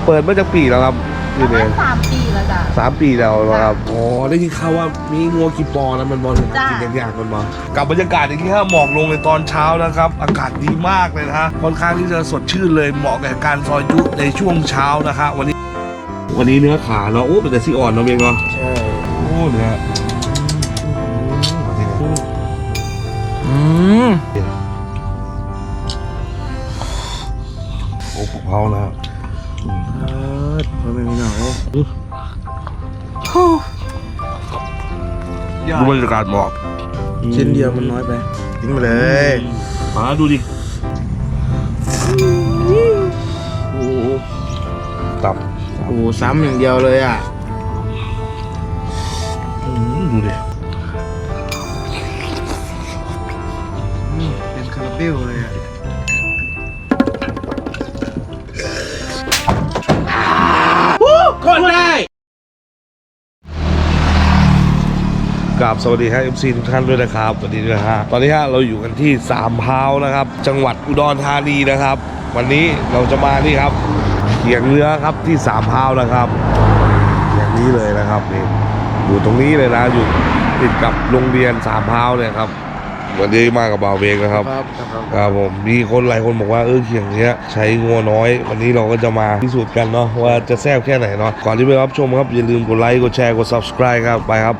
เปิดมาจากปีแล้วครับ ประมาณ3 ปีแล้วจ้ะ 3 ปีแล้วนะครับอ๋อได้ยินข่าวว่ามีงัวกี่ปอนะมันบอลถึง จ้ะ กินอย่างๆกันมากับบรรยากาศอย่างที่ฮะหมอกลงในตอนเช้านะครับอากาศดีมากเลยนะฮะค่อนข้างที่จะสดชื่นเลยเหมาะกับการซอยจุในช่วงเช้านะฮะวันนี้เนื้อขาเนาะโอ้เป็นแต่ซี่อ่อนเนาะเองเนาะใช่โอ้เนื้อโอ้ปลุกเผานะครับไม่มีหน่อยดูบรรยากาศหมอก ชิ้นเดียวมันน้อยไปทิ้งไปเลย มาดูดิโอ้ตับ โอ้ซ้ำอย่างเดียวเลยอ่ะ ดูดิ เป็นคาราเบลเลยอ่ะคนได้กราบสวัสดีครับ MC ทุกท่านด้วยนะครับสวัสดีด้วยฮะตอนนี้ฮะเราอยู่กันที่สามพร้าวนะครับจังหวัดอุดรธานีนะครับวันนี้เราจะมานี่ครับเขียงเนื้อครับที่สามพร้าวนะครับอย่างนี้เลยนะครับนี่อยู่ตรงนี้เลยนะอยู่ติดกับโรงเรียนสามพร้าวเนี่ยครับวันนี้มากับบ่าวเบงนะครับครับผมมีคนหลายคนบอกว่าเขียงเนี้ยใช้งัวน้อยวันนี้เราก็จะมาพิสูจน์กันเนาะว่าจะแซ่บแค่ไหนเนาะก่อนที่ไปรับชมครับอย่าลืมกดไลค์กดแชร์กด Subscribe ครับไปครับ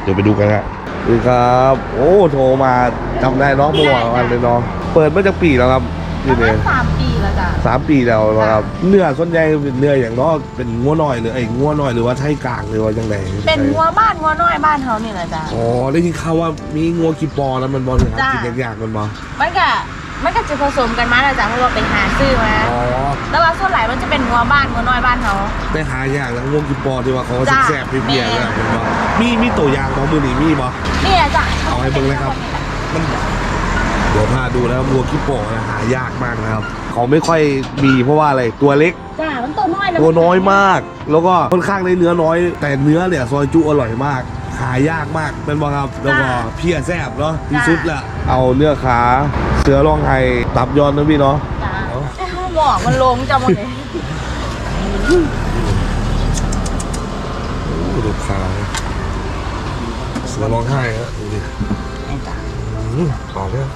เดี๋ยวไปดูกันครับสวัสดีครับโอ้โทรมาจำได้น้องเมื่อวานเลยน้องเปิดมาจากปีแล้วครับ ป นี่ ระ เล มาย ณ3 ปีแล้วจ้ะ 3 ปีแล้วนะครับเนื้อส่วนใหญ่เป็นเนื้ออย่างน้อยเป็นงัวน้อยหรือไอ้งัวน้อยหรือว่าไทยกลางหรือว่าจังไหน เป็นงัวบ้านงัวน้อยบ้านเขานี่แหละจ้ะ อ๋อได้ยินข่าวว่ามีงัวกี่ปอแล้วมันบอลถึง จ้ะ กินอย่างๆกันมา มันก็จะผสมกันมาแล้วจ้ะเพราะว่าไปหาซื้อมา อ๋อ แต่ว่าส่วนใหญ่มันจะเป็นงัวบ้านงัวน้อยบ้านเขา ได้หาอย่างแล้วงัวกี่ปอที่ว่าเขา จ้ะ แซ่บๆเปรี้ยวๆ แม่ เนี่ยเป็นบ่มีตัวอย่างของมือหนีมีบ่ นี่แหละจ้ะ เอาให้เบิ่งเลยครับ มันเดี๋ยวพาดูนะครับวัวขี้โป่งนะหายากมากนะครับเขาไม่ค่อยมีเพราะว่าอะไรตัวเล็ก จ้ะมันตัวน้อยแล้ว ตัวน้อยมาก แล้วก็ค่อนข้างได้เนื้อน้อย แต่เนื้อเนี่ยซอยจุอร่อยมาก หายากมากเป็นบ่ครับแล้วก็เพี้ยแซ่บเนาะที่สุดแหละเอาเนื้อขาเสือร้องไห้ตับยอนนะพี่เนาะ จ้ะหมอกมันลงจ้ะหมดเลย ดูขาเสือร้องไห้ฮะดูดิขอบเนี่ย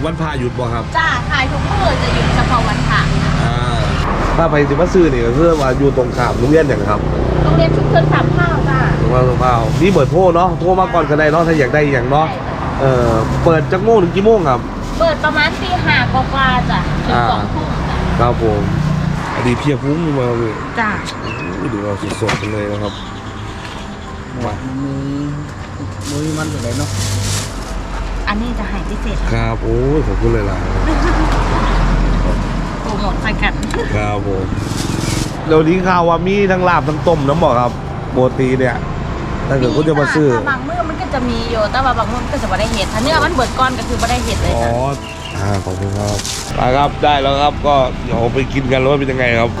วันพาหยุดบ่ครับ จ้ะขายทุกมื้อจะหยุดเฉพาะวันพระ ถ้าไปสิมาซื้อนี่ก็คือว่าอยู่ตรงข้ามโรงเรียนอย่างครับ โรงเรียนชุมชนสามข้าวจ้ะ ตรงว่าตรงข้ามนี่เปิดโทรเนาะโทรมาก่อนก็ได้เนาะถ้าอยากได้อย่างเนาะเปิดจากโมงถึงกี่โมงครับ เปิดประมาณตี 5กว่าๆจ้ะถึง2 ทุ่มจ้ะ ครับผมอดีเพียพุ้งมาเลย จ้ะ ดูเราสดๆกันเลยนะครับมา มือมันอะไรเนาะ อันนี้จะหายพิเศษ ครับโอ้ยขอบคุณเลยล่ะ โปรโมทไปกัน ครับผมเดี๋ยวนี้ข่าวว่ามีทั้งลาบทั้งต้มน้ำบอกครับโปรตีเนี่ยถ้าเกิดคุณจะมาซื้อ ถ้บางมื้อมันก็จะมีอยู่แต่ว่าบางมื้อมันก็จะไม่ได้เห็ดถ้าเนื้อมันเบิดก้อนก็คือไม่ได้เห็ดเลย อ๋อ จ้ะ ขอบคุณครับมาครับได้แล้วครับก็เดี๋ยวไปกินกันแล้วว่าเป็นยังไงครับ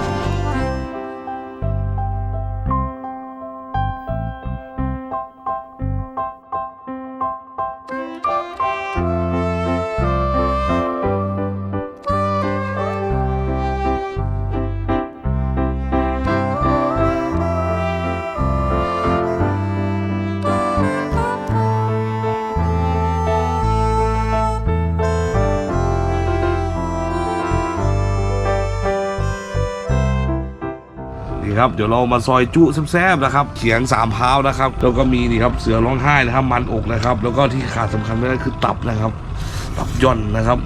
นี่ครับเดี๋ยวเรามาซอยจุแซ่บๆนะครับเขียงสามพร้าวนะครับแล้วก็มีนี่ครับเสือร้องไห้นะครับมันอกนะครับแล้วก็ที่ขาดสำคัญไม่ได้คือตับนะครับตับย่อนนะครับ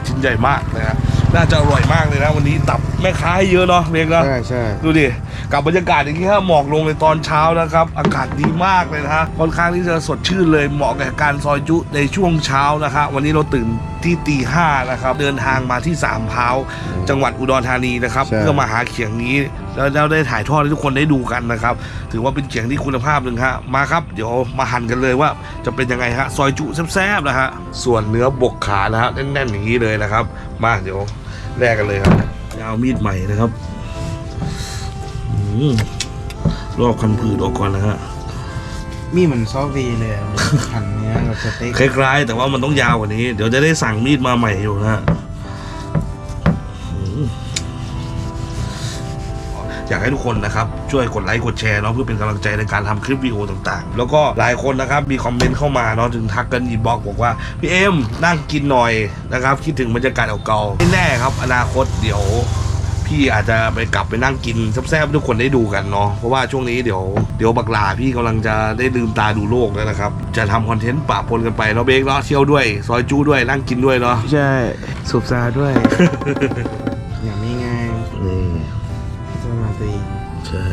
ชิ้นใหญ่มากนะฮะน่าจะอร่อยมากเลยนะวันนี้ตับแม่ค้าให้เยอะเนาะเบงเนาะ ใช่ ดูดิกับบรรยากาศอย่างที่ฮะหมอกลงในตอนเช้านะครับอากาศดีมากเลยนะฮะค่อนข้างที่จะสดชื่นเลยเหมาะกับการซอยจุในช่วงเช้านะครับวันนี้เราตื่นที่ตี 5นะครับเดินทางมาที่สามพร้าวจังหวัดอุดรธานีนะครับเพื่อมาหาเขียงนี้แล้วได้ถ่ายทอดให้ทุกคนได้ดูกันนะครับถือว่าเป็นเขียงที่คุณภาพหนึ่งฮะมาครับเดี๋ยวมาหั่นกันเลยว่าจะเป็นยังไงฮะซอยจุแซ่บๆนะฮะส่วนเนื้อบกขานะฮะแน่นๆอย่างนี้เลยนะครับมาเดี๋ยวแลกกันเลยครับยาวมีดใหม่นะครับรอบคันผืดออกก่อนนะฮะ มีเหมือนซอฟต์วีเลยอะหั่นเนื้อกับสเต็ก คล้ายๆแต่ว่ามันต้องยาวกว่านี้ เดี๋ยวจะได้สั่งมีดมาใหม่อยู่นะอยากให้ทุกคนนะครับช่วยกดไลค์กดแชร์เนาะเพื่อเป็นกำลังใจในการทำคลิปวิดีโอต่างๆ แล้วก็หลายคนนะครับมีคอมเมนต์เข้ามาเนาะถึงทักกันอินบ็อกซ์บอกว่าพี่เอ็มนั่งกินหน่อยนะครับคิดถึงบรรยากาศเก่าๆไม่แน่ครับอนาคตเดี๋ยวพี่อาจจะไปกลับไปนั่งกินแซ่บๆทุกคนได้ดูกันเนาะเพราะว่าช่วงนี้เดี๋ยวบักหลาพี่กำลังจะได้ลืมตาดูโลกแล้วนะครับจะทำคอนเทนต์ปะปนกันไปเนาะเบคเนาะเที่ยวด้วยซอยจู้ด้วยนั่งกินด้วยเนาะ ใช่สูบซาด้วย อย่างนี้ไง นี่ สมาธิ ใช่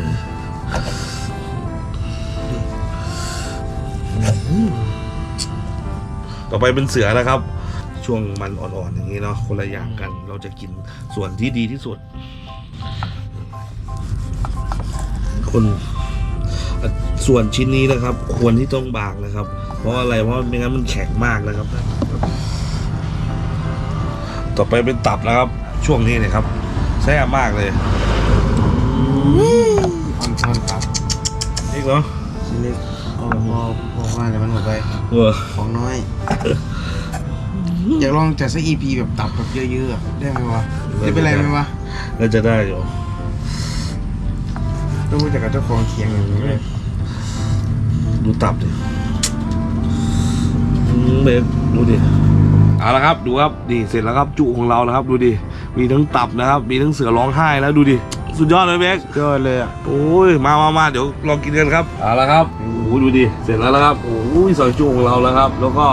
ต่อไปเป็นเสือนะครับ ช่วงมันอ่อนๆอย่างนี้เนาะคนละอย่างกัน เราจะกินส่วนที่ดีที่สุด คนส่วนชิ้นนี้นะครับ ควรที่ต้องบางนะครับ เพราะอะไรเพราะไม่งั้นมันแข็งมากนะครับ ต่อไปเป็นตับนะครับ ช่วงนี้นะครับแซ่บมากเลย อ่อนๆครับ นี่เนาะ ชิ้นเล็กพอว่าเดี๋ยวมันหมดไป ของน้อย อยากลองจัดสัก EP แบบตับแบบเยอะๆอะได้ไหมวะได้เป็นไรไหมวะ น่าจะได้อยู่ ต้องรู้จักกับเจ้าของเคียงอย่างนี้เลย ดูตับดิเบฟดูดิเอาละครับดูครับดีเสร็จแล้วครับจุของเรานะครับดูดิมีทั้งตับนะครับมีทั้งเสือร้องไห้แล้วดูดิสุดยอดเลยเบค ยอดเลยอ่ะ โอ้ยมาเดี๋ยวลองกินกันครับเอาละครับโอ้โหดูดิเสร็จแล้วนะครับโอ้ยซอยจุของเราแล้วครับ แล้วก็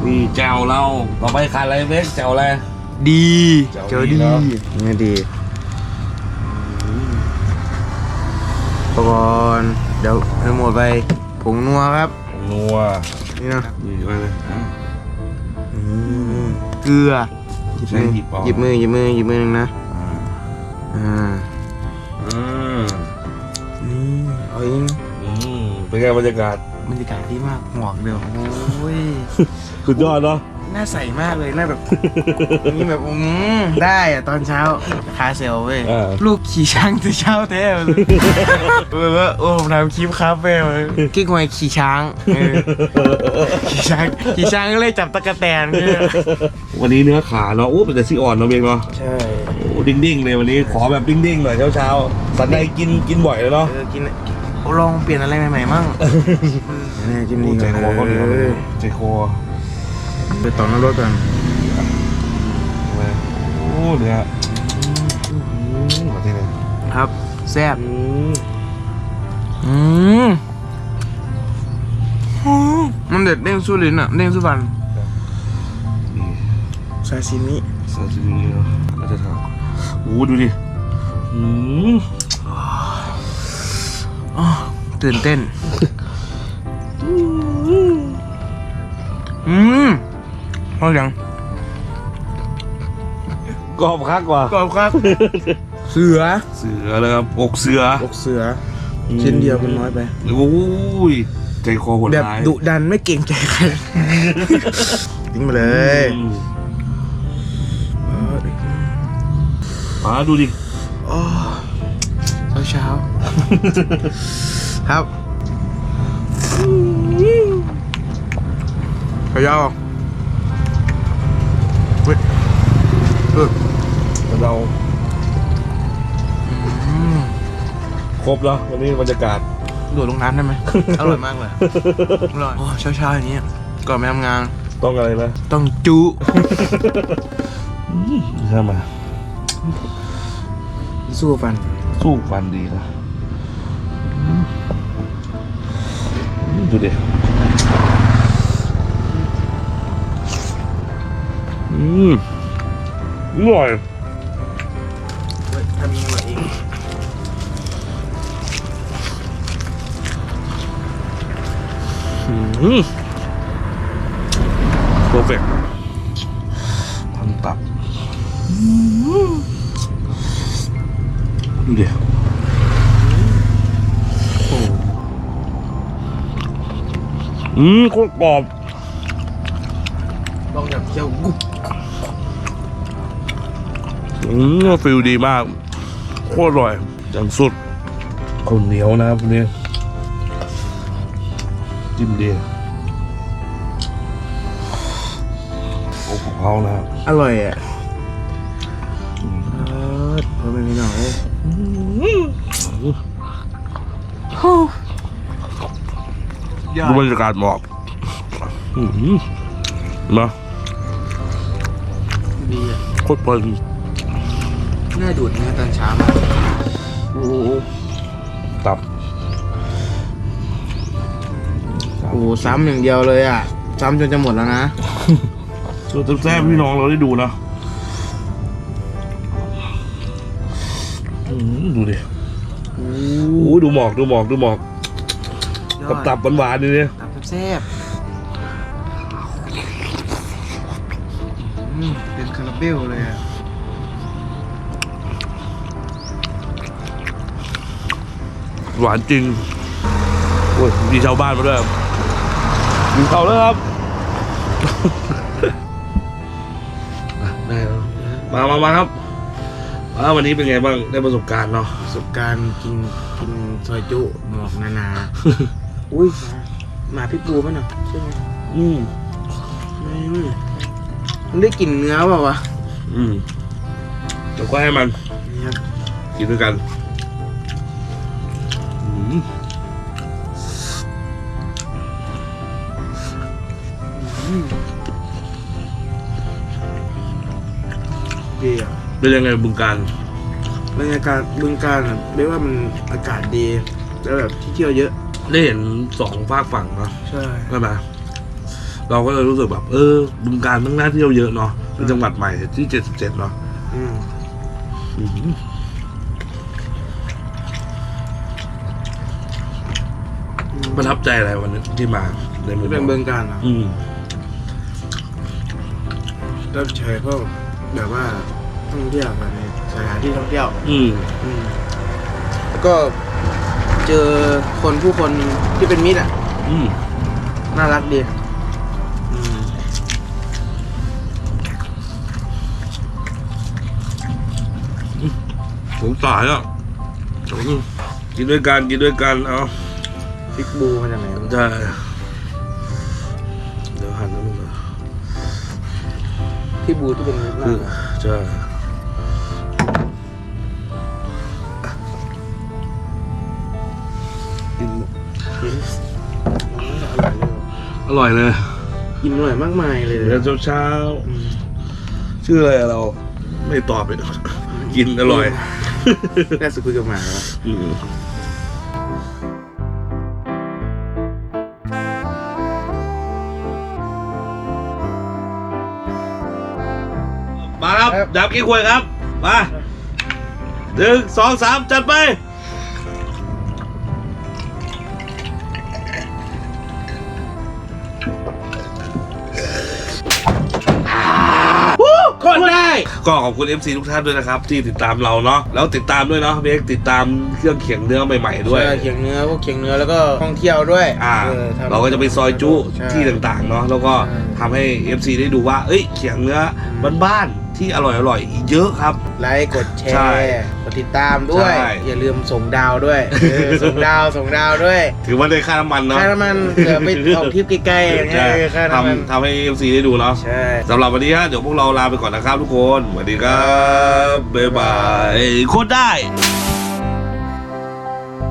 มีแจวเราต่อไปขาดอะไรเบคแจวอะไร ดี เจ๋วดีเนอะ นี่ดีอุปกรณ์เดี๋ยวหมดไปผงนัวครับ นัว นี่เนาะ นี่ไปเลย เกลือ ใช้หยิบเอา หยิบมือนึงนะนี่เอาเอง เป็นไงบรรยากาศ บรรยากาศดีมากหมอกเดียวโอ้ย สุดยอดเนาะ น่าใสมากเลยน่าแบบ นี่แบบได้อะตอนเช้าคาเซลเว้ยลูกขี่ช้างแต่เช้าแท้เลยแบบว่าโอ้ผมทำคลิปคาเฟ่เลยกิ๊กหวยขี่ช้างขี่ช้างก็เลยจับตะกะแตนเนี่ย วันนี้เนื้อขาเนาะโอ้เป็นแต่ซี่อ่อนเนาะเบงเนาะ ใช่ โอ้ดิ้งๆเลยวันนี้ขอแบบดิ้งๆหน่อยเช้าๆสันในกินบ่อยเลยเนาะ กินลองเปลี่ยนอะไรใหม่ๆมั่งนี่จิ้มดี ใจคอเขาเหนียวเลยใจคอ ไปต่อหน้ารถกัน โอ้เนื้อมาที่ไหน ครับแซ่บมันเด็ดเด้งสู้ลิ้นอ่ะเด้งสู้ฟัน นี่ ซาซิมิ ซาซิมิเนาะก็จะทำโอ้ดูดิ ตื่นเต้นพอยัง กรอบคักกว่าก รอบครับ เสือ เสือเลยครับอกเสือ อกเสือชิ้นเดียวมันน้อยไป โอ้ยใจคอโหด แบบ ร้าย ดุดันไม่เกรงใจใครทิ้งไปเลย ดูดิ เช้าครับพยาวเว้ยเราครบแล้ววันนี้บรรยากาศ โดดลงน้ำได้ไหม อร่อยมากเลยอร่อยเช้าอย่างนี้ก่อนไปทำงาน ต้องอะไรนะ ต้องจุ ใช่ไหม สู้ฟัน สู้ฟันดีนะดูดิอร่อย ทำยังไงเอง เพอร์เฟกต์พันตับดูดิโคตรกรอบ ลองแบบเคี้ยวกุ๊บ ฟิลดีมากโคตรอร่อยจังสุดข้าวเหนียวนะครับนี่จ จิ้มดีโอ้ของเขานะครับ อร่อยอ่ะเพิ่มไปหน่อยเลยยอ ดูบร ด รยากาศหมอกนะ ดีอ่ะ โคตรเพลิน น่าดูดเนื้อตอนเช้ามาก โอ้โหตับ โอ้ซ้ำอย่างเดียวเลยอ่ะซ้ำจนจะหมดแล้วนะ ส่วนแซ่บๆพี่น้องเราได้ดูนะดูดิโอ้ดูหมอกดูหมอกดูหมอกกับตับหวานๆนี่เนี่ย ตับแซ่บเป็นคาราเบลเลยอ่ะ หวานจริงโอ้ยมีชาวบ้านมาด้วยกินข้าวแล้วครับ ได้แล้วมาครับวันนี้เป็นไงบ้างได้ประสบการณ์เนาะ ประสบการณ์กินซอยจุหมอกนา อุ้ยหมาพิษบูป่ะเนาะใช่ไหมมันได้กลิ่นเนื้อเปล่าวะ เดี๋ยวก็ให้มัน นี่ครับ กินด้วยกันดีอ่ะ เป็นยังไงบึงการ บรรยากาศบึงกาฬอ่ะเรียกว่ามันอากาศดีแล้วแบบที่เที่ยวเยอะ ได้เห็นสองฝากฝั่งเนาะ ใช่ ใช่ไหมเราก็เลยรู้สึกแบบบึงการต้องน่าเที่ยวเยอะเนาะเป็นจังหวัดใหม่ที่77เนาะประทับใจอะไรวันนี้ที่มาในเมือง เป็นบึงกาฬอ่ะรับใช้พวกแบบว่าท่องเที่ยวในสถานที่ท่องเที่ยวแล้วก็เจอผู้คนที่เป็นมิตรอ่ะน่ารักดีสงสารอ่ะกินด้วยกันเอา พิกบูมาจากไหน ใช่เดี๋ยวหันแล้วมึงนะ พิกบูที่เป็นมิตรมาก ใช่กิน อร่อยเลย กินอร่อยมากมายเลย เดี๋ยวเช้าๆชื่ออะไรอะเราไม่ตอบเลยกินอร่อย น่าสุดคุยกับหมาแล้ว มาครับดับกี้ควยครับมา1 2 3จัดไปคนได้ก็ขอบคุณ FC ทุกท่านด้วยนะครับที่ติดตามเราเนาะแล้วติดตามด้วยเนาะเบคติดตามเครื่องเคียงเนื้อใหม่ๆด้วย เขียงเนื้อพวกเขียงเนื้อแล้วก็ท่องเที่ยวด้วย เราก็จะไปซอยจุ ใช่ ที่ต่างๆเนาะแล้วก็ทำให้ FC ได้ดูว่าเขียงเนื้อบ้านๆที่อร่อยๆอีกเยอะครับ ไลค์กดแช ใช่ ร์กดติดตามด้วย ใช่ อย่าลืมส่งดาวด้วยส่งดาวด้วย ถือว่าได้ค่าน้ำมันเนาะ ค่าน้ำมันเผื่อไปออกทริปไกลๆอย่างเงี้ยค่าน้ำมัน ทำให้ FC ได้ดูเนาะ ใช่ สำหรับวันนี้ฮะเดี๋ยวพวกเราลาไปก่อนนะครับทุกคนสวัสดีครับบ๊ายบายโคตรได้